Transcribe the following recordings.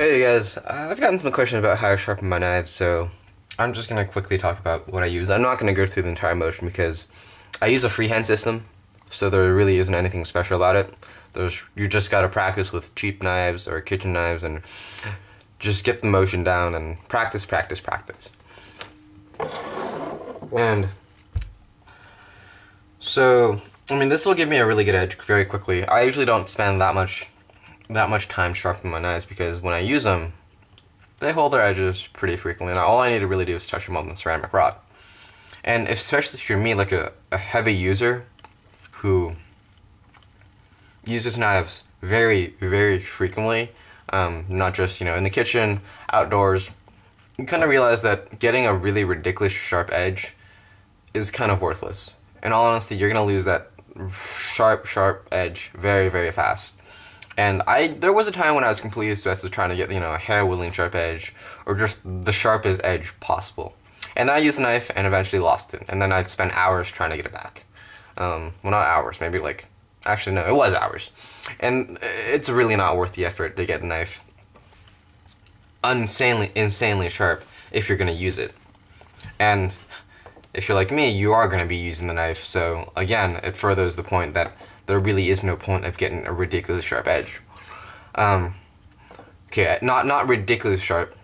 Hey guys, I've gotten some questions about how I sharpen my knives, so I'm just going to quickly talk about what I use. I'm not going to go through the entire motion because I use a freehand system, so there really isn't anything special about it. You just got to practice with cheap knives or kitchen knives and just get the motion down and practice, practice, practice. And so, this will give me a really good edge very quickly. I usually don't spend that much time sharpening my knives because when I use them, they hold their edges pretty frequently, and all I need to really do is touch them on the ceramic rod. And especially if you're me, like a heavy user who uses knives very, very frequently, not just, in the kitchen, outdoors, you kind of realize that getting a really ridiculous sharp edge is kind of worthless. In all honesty, you're going to lose that sharp edge very, very fast. And there was a time when I was completely obsessed with trying to get, a hair-whittling sharp edge, or just the sharpest edge possible. And then I used the knife and eventually lost it. And then I'd spend hours trying to get it back. Well, not hours, maybe actually no, it was hours. And it's really not worth the effort to get a knife insanely sharp if you're going to use it. And if you're like me, you are going to be using the knife, so again, it furthers the point that there really is no point of getting a ridiculous sharp edge. Okay, not ridiculous sharp.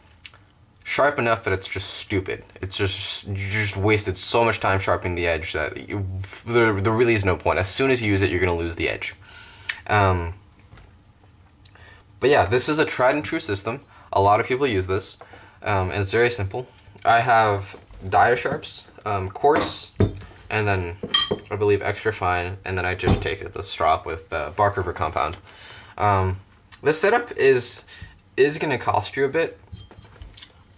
Sharp enough that it's just stupid. It's just, you just wasted so much time sharpening the edge that there really is no point. As soon as you use it, you're going to lose the edge. But yeah, this is a tried and true system. A lot of people use this, and it's very simple. I have dia sharps, coarse, and then I believe extra fine, and then I just take the strop with the Bark River compound. This setup is going to cost you a bit,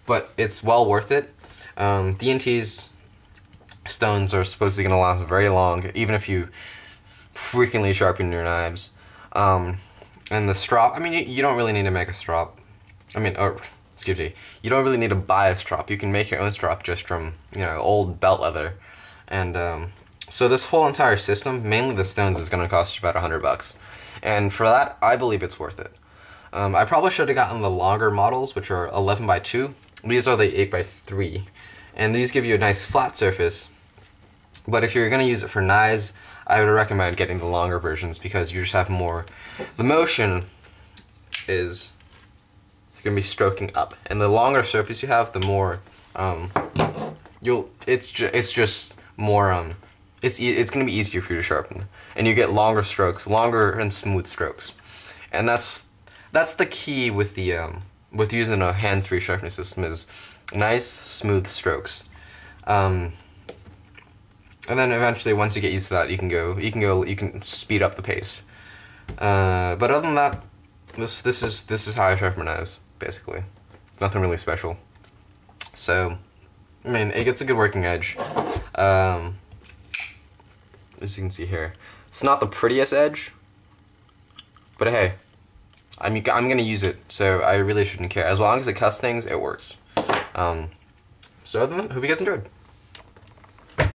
but it's well worth it. D&T's stones are supposedly going to last very long, even if you frequently sharpen your knives. And the strop, you don't really need to make a strop. Excuse me, you don't really need to buy a strop. You can make your own strop just from, old belt leather. And so this whole entire system, mainly the stones, is going to cost you about $100. And for that, I believe it's worth it. I probably should have gotten the longer models, which are 11x2. These are the 8x3. And these give you a nice flat surface. But if you're going to use it for knives, I would recommend getting the longer versions because you just have more. The motion is going to be stroking up. And the longer surface you have, the more it's just more it's going to be easier for you to sharpen, and you get longer strokes, longer and smooth strokes. And that's the key with the with using a hand-free sharpening system, is nice smooth strokes. And then eventually, once you get used to that, you can speed up the pace. But other than that, this is how I sharpen my knives, basically. It's nothing really special. So, it gets a good working edge. As you can see here, it's not the prettiest edge, but hey, I'm gonna use it, so I really shouldn't care. As long as it cuts things, it works. So other than that, hope you guys enjoyed.